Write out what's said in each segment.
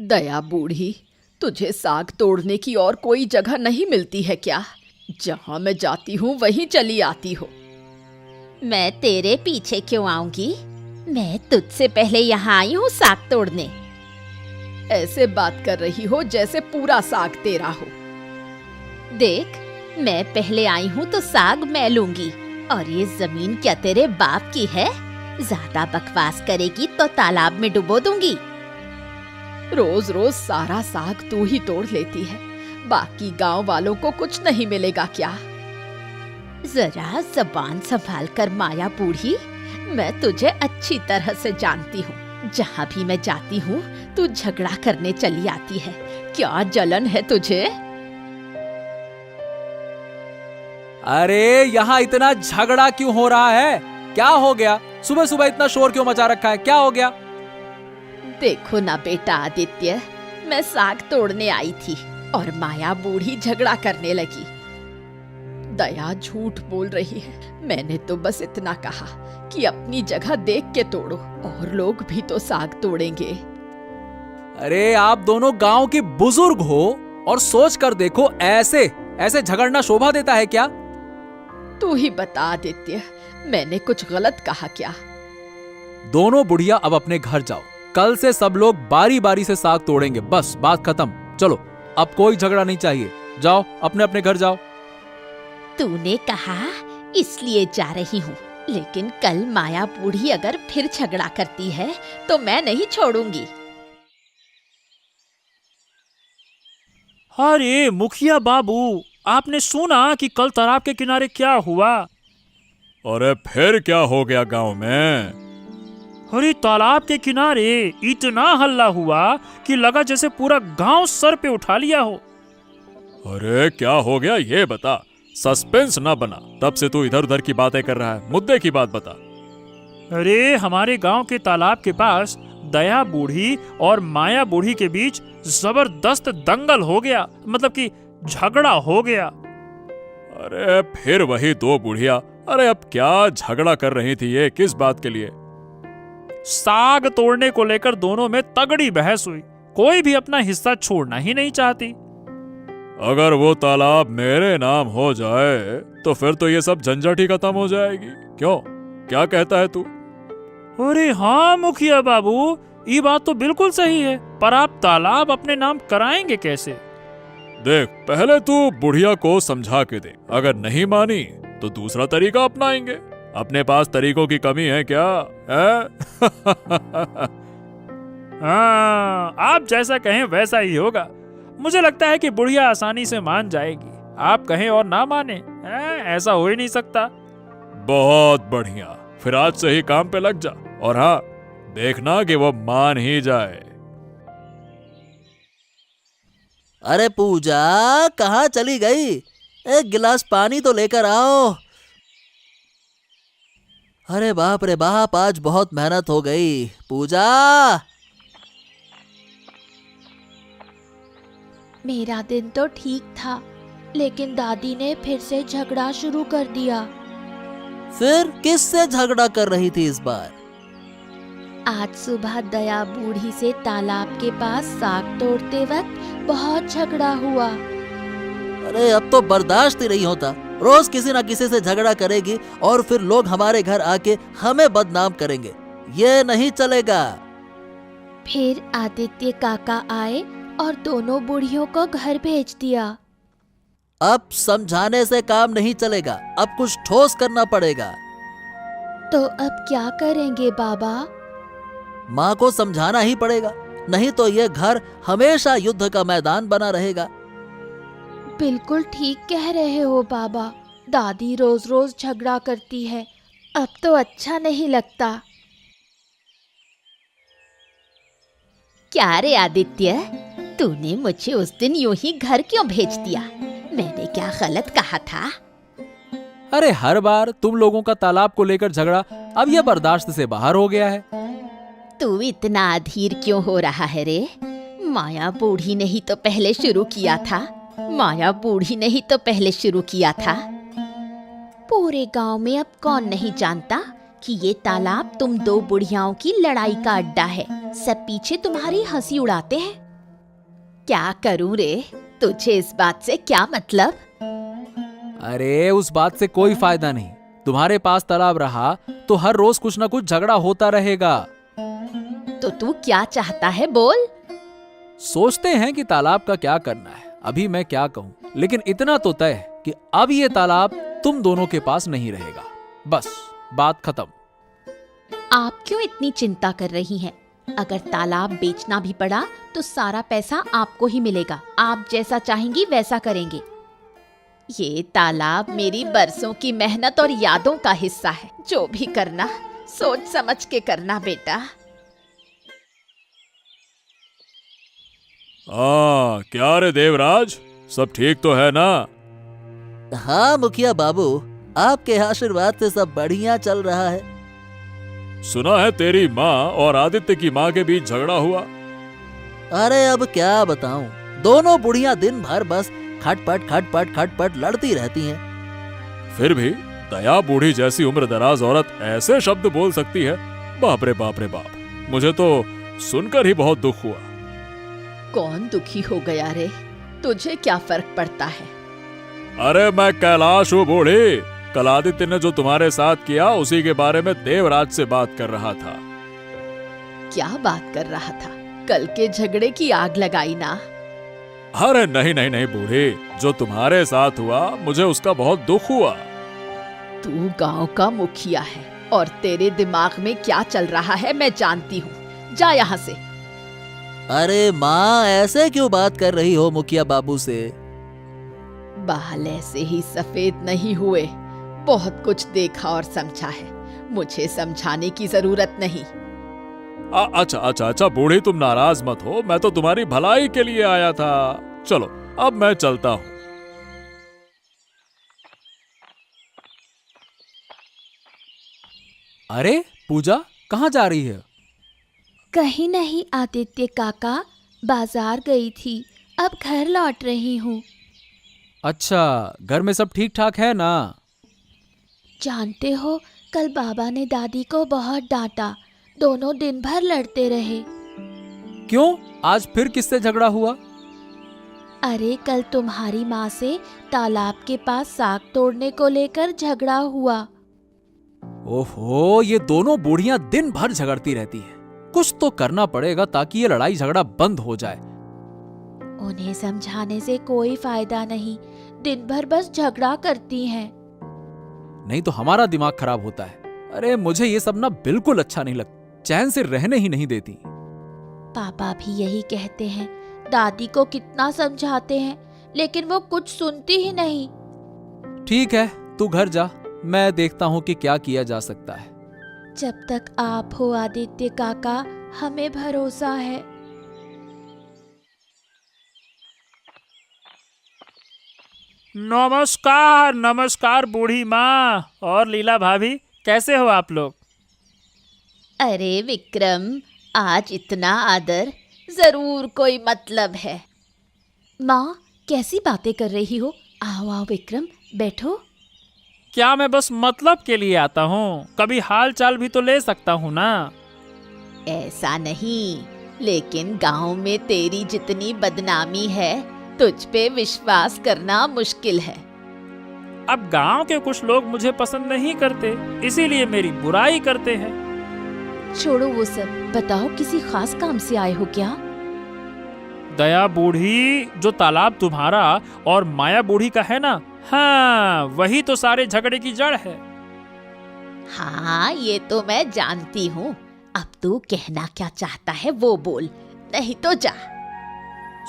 दया बूढ़ी, तुझे साग तोड़ने की और कोई जगह नहीं मिलती है क्या? जहाँ मैं जाती हूँ वहीं चली आती हो। मैं तेरे पीछे क्यों आऊंगी? मैं तुझसे पहले यहाँ आई हूँ साग तोड़ने। ऐसे बात कर रही हो जैसे पूरा साग तेरा हो। देख, मैं पहले आई हूँ तो साग मैं लूंगी, और ये जमीन क्या तेरे बाप की है? ज्यादा बकवास करेगी तो तालाब में डुबो दूंगी। रोज रोज सारा साग तू ही तोड़ लेती है, बाकी गांव वालों को कुछ नहीं मिलेगा क्या? जरा जबान संभाल कर माया बूढ़ी, मैं तुझे अच्छी तरह से जानती हूँ। जहाँ भी मैं जाती हूँ तू झगड़ा करने चली आती है। क्या जलन है तुझे? अरे यहाँ इतना झगड़ा क्यों हो रहा है? क्या हो गया? सुबह सुबह इतना शोर क्यों मचा रखा है? क्या हो गया? देखो ना बेटा आदित्य, मैं साग तोड़ने आई थी और माया बूढ़ी झगड़ा करने लगी। दया झूठ बोल रही है। मैंने तो बस इतना कहा कि अपनी जगह देख के तोड़ो, और लोग भी तो साग तोड़ेंगे। अरे आप दोनों गांव के बुजुर्ग हो और सोच कर देखो, ऐसे ऐसे झगड़ना शोभा देता है क्या? तू ही बता आदित्य, मैंने कुछ गलत कहा क्या? दोनों बुढ़िया अब अपने घर जाओ। कल से सब लोग बारी बारी से साग तोड़ेंगे। बस बात खत्म। चलो, अब कोई झगड़ा नहीं चाहिए। जाओ, अपने अपने घर जाओ। तूने कहा इसलिए जा रही हूँ, लेकिन कल माया बूढ़ी अगर फिर झगड़ा करती है तो मैं नहीं छोड़ूंगी। अरे मुखिया बाबू, आपने सुना कि कल तालाब के किनारे क्या हुआ? अरे फिर क्या हो गया गांव में? अरे तालाब के किनारे इतना हल्ला हुआ कि लगा जैसे पूरा गांव सर पे उठा लिया हो। अरे क्या हो गया ये बता, सस्पेंस ना बना। तब से तू इधर उधर की बातें कर रहा है, मुद्दे की बात बता। अरे हमारे गांव के तालाब के पास दया बूढ़ी और माया बूढ़ी के बीच जबरदस्त दंगल हो गया, मतलब कि झगड़ा हो गया। अरे फिर वही दो बुढ़िया। अरे अब क्या झगड़ा कर रही थी ये, किस बात के लिए? साग तोड़ने को लेकर दोनों में तगड़ी बहस हुई। कोई भी अपना हिस्सा छोड़ना ही नहीं चाहती। अगर वो तालाब मेरे नाम हो जाए तो फिर तो ये सब झंझट ही खत्म हो जाएगी। क्यों, क्या कहता है तू? अरे हाँ मुखिया बाबू, ये बात तो बिल्कुल सही है, पर आप तालाब अपने नाम कराएंगे कैसे? देख, पहले तू बुढ़िया को समझा के दे। अगर नहीं मानी तो दूसरा तरीका अपनाएंगे। अपने पास तरीकों की कमी है क्या? है? हाँ, आप जैसा कहें वैसा ही होगा। मुझे लगता है कि बुढ़िया आसानी से मान जाएगी। आप कहें और ना माने, ऐसा हो ही नहीं सकता। बहुत बढ़िया, फिर आज से ही काम पे लग जा। और हाँ, देखना कि वो मान ही जाए। अरे पूजा, कहाँ चली गई? एक गिलास पानी तो लेकर आओ। अरे बाप रे बाप, आज बहुत मेहनत हो गई। पूजा! मेरा दिन तो ठीक था, लेकिन दादी ने फिर से झगड़ा शुरू कर दिया। फिर किससे झगड़ा कर रही थी इस बार? आज सुबह दया बूढ़ी से तालाब के पास साग तोड़ते वक्त बहुत झगड़ा हुआ। अरे अब तो बर्दाश्त ही नहीं होता। रोज किसी ना किसी से झगड़ा करेगी और फिर लोग हमारे घर आके हमें बदनाम करेंगे। ये नहीं चलेगा। फिर आदित्य काका आए और दोनों बूढ़ियों को घर भेज दिया। अब समझाने से काम नहीं चलेगा, अब कुछ ठोस करना पड़ेगा। तो अब क्या करेंगे बाबा? माँ को समझाना ही पड़ेगा, नहीं तो ये घर हमेशा युद्ध का मैदान बना रहेगा। बिल्कुल ठीक कह रहे हो बाबा। दादी रोज रोज झगड़ा करती है, अब तो अच्छा नहीं लगता। क्या रे आदित्य, तूने मुझे उस दिन यूं ही घर क्यों भेज दिया? मैंने क्या गलत कहा था? अरे हर बार तुम लोगों का तालाब को लेकर झगड़ा अब यह बर्दाश्त से बाहर हो गया है। तू इतना अधीर क्यों हो रहा है रे? माया बूढ़ी ने ही तो पहले शुरू किया था। माया बूढ़ी ने ही तो पहले शुरू किया था। पूरे गांव में अब कौन नहीं जानता कि ये तालाब तुम दो बुढ़ियाओं की लड़ाई का अड्डा है। सब पीछे तुम्हारी हंसी उड़ाते हैं। क्या करूं रे? तुझे इस बात से क्या मतलब? अरे उस बात से कोई फायदा नहीं। तुम्हारे पास तालाब रहा तो हर रोज कुछ ना कुछ झगड़ा होता रहेगा। तो तू क्या चाहता है बोल? सोचते हैं कि तालाब का क्या करना है। अभी मैं क्या कहूँ, लेकिन इतना तो तय है कि अब ये तालाब तुम दोनों के पास नहीं रहेगा। बस बात खत्म। आप क्यों इतनी चिंता कर रही हैं? अगर तालाब बेचना भी पड़ा तो सारा पैसा आपको ही मिलेगा। आप जैसा चाहेंगी वैसा करेंगे। ये तालाब मेरी बरसों की मेहनत और यादों का हिस्सा है। जो भी करना सोच समझ के करना बेटा। क्या रे देवराज, सब ठीक तो है ना? हाँ मुखिया बाबू, आपके आशीर्वाद से सब बढ़िया चल रहा है। सुना है तेरी माँ और आदित्य की माँ के बीच झगड़ा हुआ। अरे अब क्या बताऊं, दोनों बुढ़िया दिन भर बस खटपट खटपट खटपट लड़ती रहती हैं। फिर भी दया बूढ़ी जैसी उम्र दराज औरत ऐसे शब्द बोल सकती है? बाप रे बाप रे बाप, मुझे तो सुनकर ही बहुत दुख हुआ। कौन दुखी हो गया रे? तुझे क्या फर्क पड़ता है? अरे मैं कैलाश हूँ बूढ़ी। कल आदित्य ने जो तुम्हारे साथ किया उसी के बारे में देवराज से बात कर रहा था। क्या बात कर रहा था? कल के झगड़े की आग लगाई ना? अरे नहीं नहीं नहीं बूढ़ी, जो तुम्हारे साथ हुआ मुझे उसका बहुत दुख हुआ। तू गांव का मुखिया है और तेरे दिमाग में क्या चल रहा है मैं जानती हूँ। जा यहाँ से। अरे माँ, ऐसे क्यों बात कर रही हो मुखिया बाबू से? बाल ऐसे ही सफेद नहीं हुए। बहुत कुछ देखा और समझा है। मुझे समझाने की जरूरत नहीं। अच्छा अच्छा अच्छा बूढ़ी, तुम नाराज मत हो, मैं तो तुम्हारी भलाई के लिए आया था। चलो अब मैं चलता हूँ। अरे पूजा, कहाँ जा रही है? कहीं नहीं आदित्य काका, बाजार गई थी, अब घर लौट रही हूँ। अच्छा, घर में सब ठीक ठाक है ना? जानते हो, कल बाबा ने दादी को बहुत डांटा। दोनों दिन भर लड़ते रहे। क्यों? आज फिर किससे झगड़ा हुआ? अरे कल तुम्हारी माँ से तालाब के पास साग तोड़ने को लेकर झगड़ा हुआ। ओहो, ये दोनों बूढ़ियां दिन भर झगड़ती रहती हैं। कुछ तो करना पड़ेगा ताकि ये लड़ाई झगड़ा बंद हो जाए। उन्हें समझाने से कोई फायदा नहीं, दिन भर बस झगड़ा करती हैं। नहीं तो हमारा दिमाग खराब होता है। अरे मुझे ये सब ना बिल्कुल अच्छा नहीं लगता। चैन से रहने ही नहीं देती। पापा भी यही कहते हैं। दादी को कितना समझाते हैं, लेकिन वो कुछ सुनती ही नहीं। ठीक है, तू घर जा, मैं देखता हूँ कि क्या किया जा सकता है। जब तक आप हो आदित्य काका, हमें भरोसा है। नमस्कार नमस्कार बूढ़ी माँ और लीला भाभी, कैसे हो आप लोग? अरे विक्रम, आज इतना आदर, जरूर कोई मतलब है। माँ, कैसी बातें कर रही हो? आओ आओ विक्रम, बैठो। क्या मैं बस मतलब के लिए आता हूँ? कभी हाल चाल भी तो ले सकता हूँ ना। ऐसा नहीं, लेकिन गांव में तेरी जितनी बदनामी है, तुझ पे विश्वास करना मुश्किल है। अब गांव के कुछ लोग मुझे पसंद नहीं करते, इसीलिए मेरी बुराई करते हैं। छोड़ो वो सब, बताओ किसी खास काम से आए हो क्या? दया बूढ़ी, जो तालाब तुम्हारा और माया बूढ़ी का है ना, हाँ वही तो सारे झगड़े की जड़ है। हाँ, ये तो मैं जानती हूँ। अब तू कहना क्या चाहता है वो बोल, नहीं तो जा।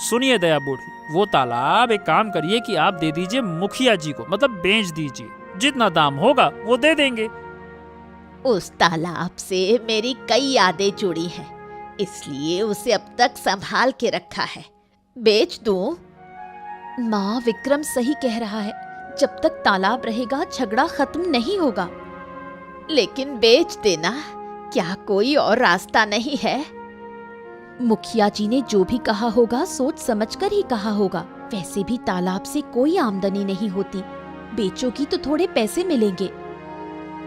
सुनिए दया बूढ़ी, वो तालाब एक काम करिए कि आप दे दीजिए मुखिया जी को, मतलब बेच दीजिए। जितना दाम होगा वो दे देंगे। उस तालाब से मेरी कई यादें जुड़ी हैं, इसलिए उसे अब तक संभाल के रखा है। बेच दूं? माँ, विक्रम सही कह रहा है। जब तक तालाब रहेगा झगड़ा खत्म नहीं होगा। लेकिन बेच देना, क्या कोई और रास्ता नहीं है? मुखिया जी ने जो भी कहा होगा सोच समझकर ही कहा होगा। वैसे भी तालाब से कोई आमदनी नहीं होती, बेचोगी तो थोड़े पैसे मिलेंगे।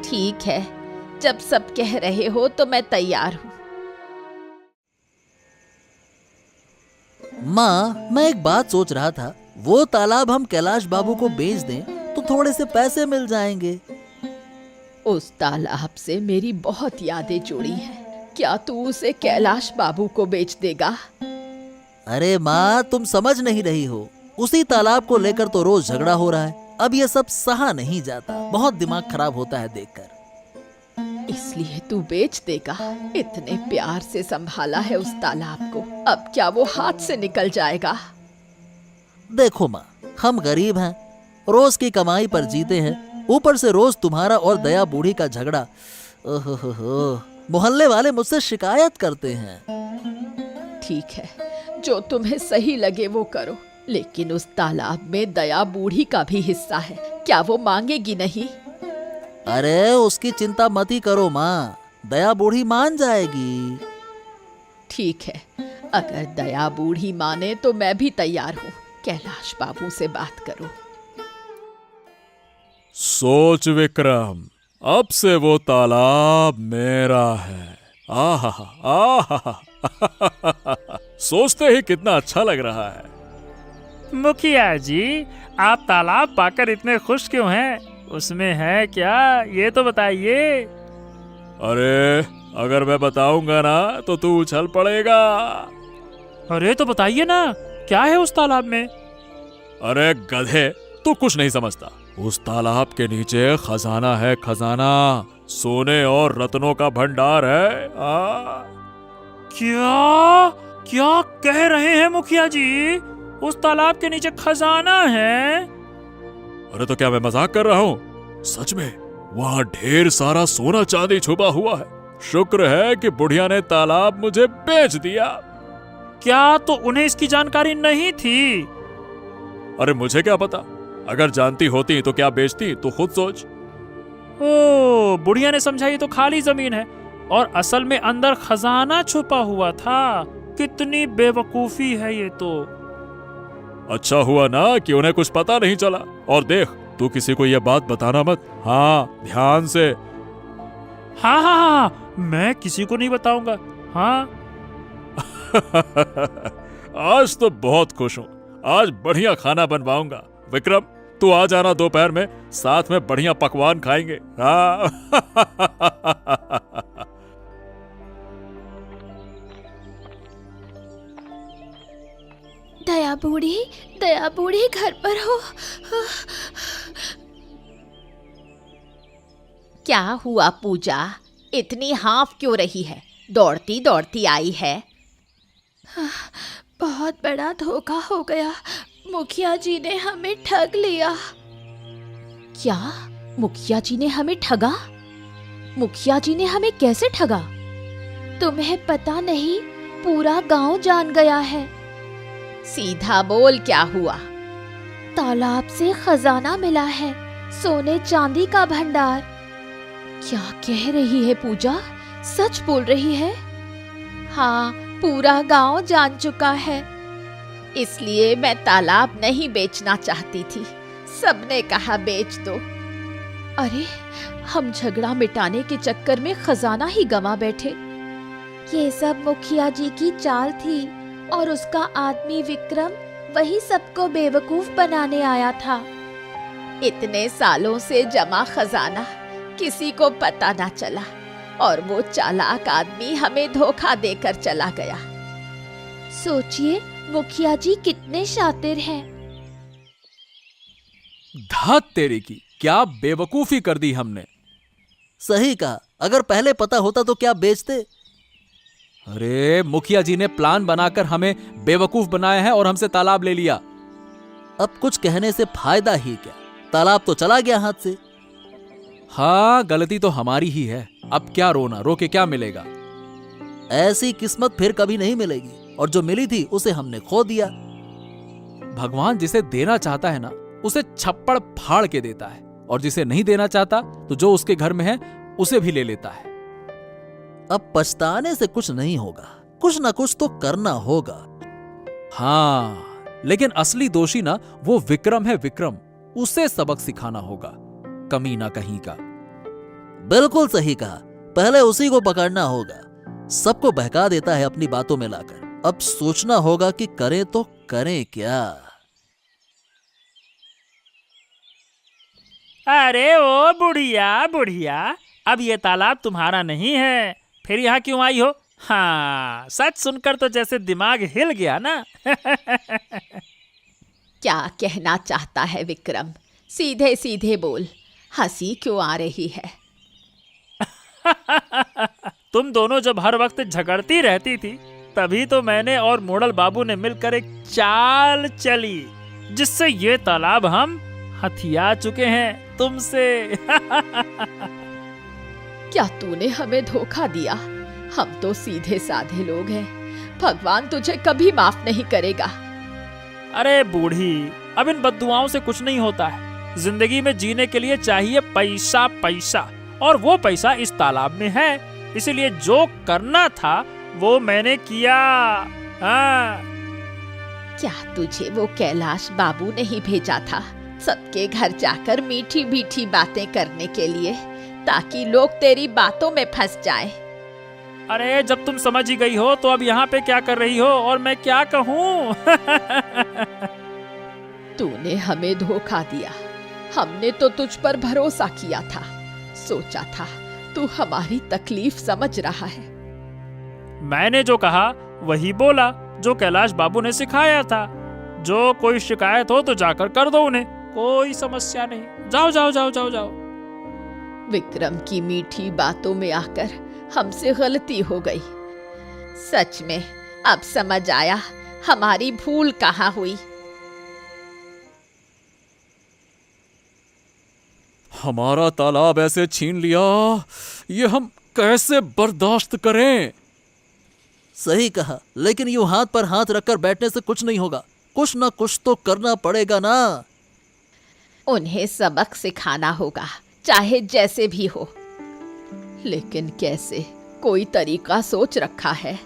ठीक है, जब सब कह रहे हो तो मैं तैयार हूँ। माँ, मैं एक बात सोच रहा था, वो तालाब हम कैलाश बाबू को बेच दें तो थोड़े से पैसे मिल जाएंगे। उस तालाब से मेरी बहुत यादें जुड़ी हैं। क्या तू उसे कैलाश बाबू को बेच देगा? अरे माँ, तुम समझ नहीं रही हो। उसी तालाब को लेकर तो रोज झगड़ा हो रहा है। अब ये सब सहा नहीं जाता, बहुत दिमाग खराब होता है देखकर। इसलिए तू बेच देगा? इतने प्यार से संभाला है उस तालाब को, अब क्या वो हाथ से निकल जाएगा? देखो माँ, हम गरीब हैं, रोज की कमाई पर जीते हैं, ऊपर से रोज तुम्हारा और दया बूढ़ी का झगड़ा। ओहो, मोहल्ले वाले मुझसे शिकायत करते हैं। ठीक है, जो तुम्हें सही लगे वो करो, लेकिन उस तालाब में दया बूढ़ी का भी हिस्सा है, क्या वो मांगेगी नहीं? अरे उसकी चिंता मत ही करो माँ, दया बूढ़ी मान जाएगी। ठीक है, अगर दया बूढ़ी माने तो मैं भी तैयार हूँ। कैलाश बाबू से बात करो। सोच विक्रम, अब से वो तालाब मेरा है। आहा आहा सोचते ही कितना अच्छा लग रहा है। मुखिया जी, आप तालाब पाकर इतने खुश क्यों हैं? उसमें है क्या, ये तो बताइए। अरे अगर मैं बताऊंगा ना तो तू उछल पड़ेगा। अरे तो बताइए ना, क्या है उस तालाब में? अरे गधे, तू कुछ नहीं समझता। उस तालाब के नीचे खजाना है, खजाना, सोने और रत्नों का भंडार है। क्या क्या कह रहे हैं मुखिया जी? उस तालाब के नीचे खजाना है? अरे तो क्या मैं मजाक कर रहा हूँ? सच में वहाँ ढेर सारा सोना चांदी छुपा हुआ है। शुक्र है कि बुढ़िया ने तालाब मुझे बेच दिया। क्या तो उन्हें इसकी जानकारी नहीं थी? अरे मुझे क्या पता, अगर जानती होती तो क्या बेचती, तो खुद सोच। ओ, बुढ़िया ने समझा ये तो खाली जमीन है और असल में अंदर खजाना छुपा हुआ था। कितनी बेवकूफी है ये तो। अच्छा हुआ ना कि उन्हें कुछ पता नहीं चला। और देख, तू किसी को यह बात बताना मत। हाँ, ध्यान से। हाँ हाँ हाँ, मैं किसी को नहीं बताऊंगा। हाँ। आज तो बहुत खुश हूँ, आज बढ़िया खाना बनवाऊंगा। विक्रम, तू आ जाना दोपहर में, साथ में बढ़िया पकवान खाएंगे। हाँ। दया बूढ़ी घर पर हो? क्या हुआ पूजा, इतनी हाफ क्यों रही है? दौड़ती दौड़ती आई है। बहुत बड़ा धोखा हो गया, मुखिया जी ने हमें ठग लिया। क्या? मुखिया जी ने हमें ठगा? मुखिया जी ने हमें कैसे ठगा? तुम्हें पता नहीं, पूरा गांव जान गया है। सीधा बोल, क्या हुआ? तालाब से खजाना मिला है, सोने चांदी का भंडार। क्या कह रही है पूजा, सच बोल रही है? हाँ, पूरा गांव जान चुका है। इसलिए मैं तालाब नहीं बेचना चाहती थी, सबने कहा बेच दो। अरे, हम झगड़ा मिटाने के चक्कर में खजाना ही गंवा बैठे। ये सब मुखिया जी की चाल थी और उसका आदमी विक्रम वही सबको बेवकूफ बनाने आया था। इतने सालों से जमा खजाना किसी को पता ना चला और वो चालाक आदमी हमें धोखा देकर चला गया। सोचिए, मुखिया जी कितने शातिर हैं। धात तेरी की, क्या बेवकूफी कर दी हमने। सही कहा, अगर पहले पता होता तो क्या बेचते। अरे मुखिया जी ने प्लान बनाकर हमें बेवकूफ बनाया है और हमसे तालाब ले लिया। अब कुछ कहने से फायदा ही क्या, तालाब तो चला गया हाथ से। हाँ, गलती तो हमारी ही है, अब क्या रोना, रो के क्या मिलेगा। ऐसी किस्मत फिर कभी नहीं मिलेगी, और जो मिली थी उसे हमने खो दिया। भगवान जिसे देना चाहता है ना, उसे छप्पड़ फाड़ के देता है, और जिसे नहीं देना चाहता तो जो उसके घर में है उसे भी ले लेता है। अब पछताने से कुछ नहीं होगा, कुछ ना कुछ तो करना होगा। हाँ, लेकिन असली दोषी ना वो विक्रम है, विक्रम, उसे सबक सिखाना होगा, कमीना कहीं का। बिल्कुल सही कहा, पहले उसी को पकड़ना होगा। सबको बहका देता है अपनी बातों में लाकर, अब सोचना होगा कि करें तो करें क्या। अरे ओ बुढ़िया बुढ़िया, अब ये तालाब तुम्हारा नहीं है, फिर यहाँ क्यों आई हो? हाँ, सच सुनकर तो जैसे दिमाग हिल गया ना। क्या कहना चाहता है विक्रम? सीधे सीधे बोल, हंसी क्यों आ रही है? तुम दोनों जब हर वक्त झगड़ती रहती थी, तभी तो मैंने और मोड़ल बाबू ने मिलकर एक चाल चली, जिससे ये तालाब हम हथिया चुके हैं तुमसे। क्या तूने हमें धोखा दिया? हम तो सीधे साधे लोग हैं, भगवान तुझे कभी माफ नहीं करेगा। अरे बूढ़ी, अब इन बद्दुआओं से कुछ नहीं होता है। जिंदगी में जीने के लिए चाहिए पैसा पैसा, और वो पैसा इस तालाब में है, इसीलिए जो करना था वो मैंने किया। हाँ। क्या तुझे वो कैलाश बाबू ने ही भेजा था सबके घर जाकर मीठी मीठी बातें करने के लिए, ताकि लोग तेरी बातों में फंस जाएं? अरे जब तुम समझ ही गई हो तो अब यहाँ पे क्या कर रही हो और मैं क्या कहूँ? तूने हमें धोखा दिया, हमने तो तुझ पर भरोसा किया था, सोचा था तू हमारी तकलीफ समझ रहा है। मैंने जो कहा वही बोला, जो कैलाश बाबू ने सिखाया था। जो कोई शिकायत हो तो जाकर कर दो उन्हें, कोई समस्या नहीं। जाओ जाओ जाओ जाओ जाओ। विक्रम की मीठी बातों में आकर हमसे गलती हो गई। सच में अब समझ आया हमारी भूल कहाँ हुई। हमारा तालाब ऐसे छीन लिया, ये हम कैसे बर्दाश्त करें? सही कहा, लेकिन यूं हाथ पर हाथ रखकर बैठने से कुछ नहीं होगा, कुछ ना कुछ तो करना पड़ेगा ना। उन्हें सबक सिखाना होगा, चाहे जैसे भी हो। लेकिन कैसे? कोई तरीका सोच रखा है?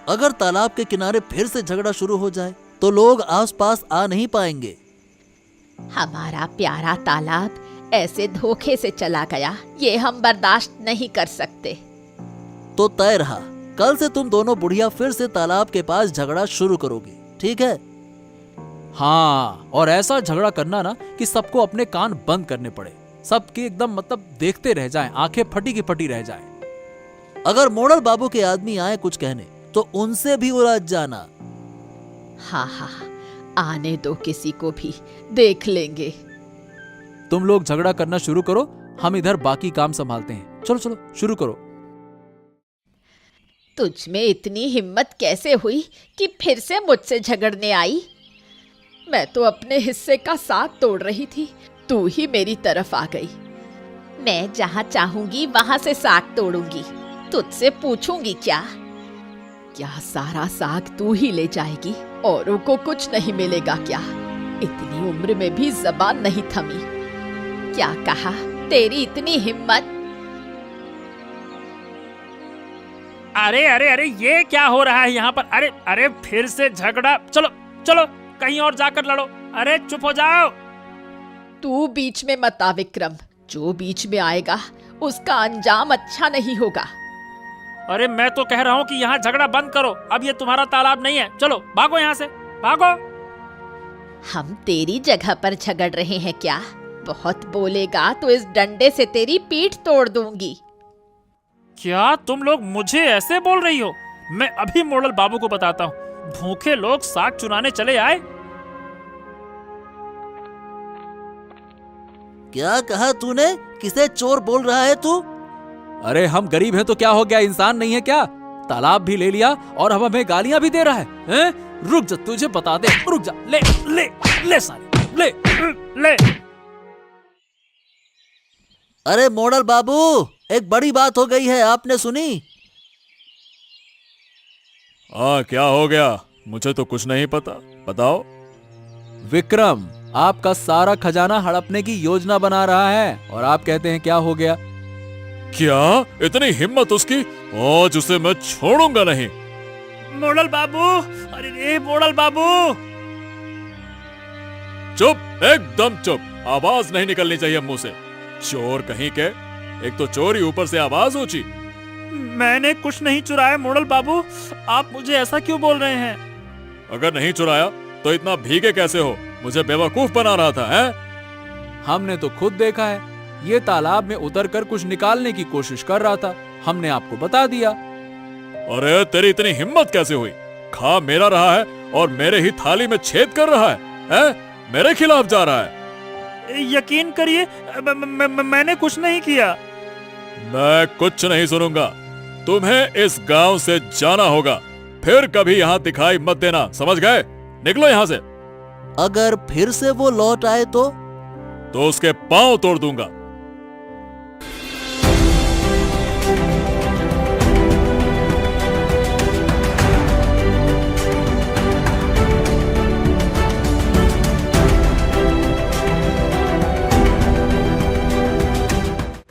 अगर तालाब के किनारे फिर से झगड़ा शुरू हो जाए तो लोग आसपास आ नहीं पाएंगे। हमारा प्यारा तालाब ऐसे धोखे से चला गया, ये हम बर्दाश्त नहीं कर सकते। तो तय रहा, कल से तुम दोनों बुढ़िया फिर से तालाब के पास झगड़ा शुरू करोगे, ठीक है? हाँ, और ऐसा झगड़ा करना ना कि सबको अपने कान बंद करने पड़े, सबके एकदम मतलब देखते रह जाएं, आंखें फटी की फटी रह जाएं। अगर मोड़ल बाबू के आदमी आए कुछ कहने तो उनसे भी उलझ जाना। हाँ हाँ, आने दो, किसी को भी देख लेंगे। तुम लोग झगड़ा करना शुरू करो, हम इधर बाकी काम संभालते हैं। चलो चलो शुरू करो। तुझ में इतनी हिम्मत कैसे हुई कि फिर से मुझसे झगड़ने आई? मैं तो अपने हिस्से का साग तोड़ रही थी, तू ही मेरी तरफ आ गई। मैं जहाँ चाहूंगी वहां से साग तोड़ूंगी, तुझसे पूछूंगी क्या? क्या सारा साग तू ही ले जाएगी? औरों को कुछ नहीं मिलेगा क्या? इतनी उम्र में भी जबान नहीं थमी। क्या कहा? तेरी इतनी हिम्मत? अरे अरे अरे, ये क्या हो रहा है यहाँ पर? अरे अरे, फिर से झगड़ा। चलो चलो कहीं और जाकर लड़ो। अरे चुप हो जाओ। तू बीच में मत आ विक्रम, जो बीच में आएगा उसका अंजाम अच्छा नहीं होगा। अरे मैं तो कह रहा हूँ कि यहाँ झगड़ा बंद करो, अब ये तुम्हारा तालाब नहीं है। चलो भागो यहाँ से, भागो। हम तेरी जगह पर झगड़ रहे हैं क्या? बहुत बोलेगा तो इस डंडे से तेरी पीठ तोड़ दूंगी। क्या तुम लोग मुझे ऐसे बोल रही हो? मैं अभी मोड़ल बाबू को बताता हूँ। भूखे लोग साग चुराने चले आए। क्या कहा तूने? किसे चोर बोल रहा है तू? अरे हम गरीब हैं तो क्या हो गया, इंसान नहीं है क्या? तालाब भी ले लिया और अब हमें गालियां भी दे रहा है, हैं? रुक जा, तुझे बता दे, रुक जा। ले ले ले साले, ले ले। अरे मोड़ल बाबू, एक बड़ी बात हो गई है, आपने सुनी? हाँ, क्या हो गया? मुझे तो कुछ नहीं पता, बताओ। विक्रम आपका सारा खजाना हड़पने की योजना बना रहा है और आप कहते हैं क्या हो गया? क्या इतनी हिम्मत उसकी? आज उसे मैं छोड़ूंगा नहीं। मोड़ल बाबू, अरे रे मोड़ल बाबू। चुप, एकदम चुप, आवाज नहीं निकलनी चाहिए मुंह से। चोर कहीं के, एक तो चोरी ऊपर से आवाज ऊंची। मैंने कुछ नहीं चुराया मोड़ल बाबू, आप मुझे ऐसा क्यों बोल रहे हैं? अगर नहीं चुराया तो इतना भीगे कैसे हो? मुझे बेवकूफ बना रहा था, हैं? हमने तो खुद देखा है, ये तालाब में उतरकर कुछ निकालने की कोशिश कर रहा था, हमने आपको बता दिया। अरे तेरी इतनी हिम्मत कैसे हुई? खा मेरा रहा है और मेरे ही थाली में छेद कर रहा है, हैं? मेरे खिलाफ जा रहा है। यकीन करिए, मैंने कुछ नहीं किया। मैं कुछ नहीं सुनूंगा। तुम्हें इस गांव से जाना होगा, फिर कभी यहाँ दिखाई मत देना, समझ गए? निकलो यहाँ से। अगर फिर से वो लौट आए तो उसके पांव तोड़ दूंगा।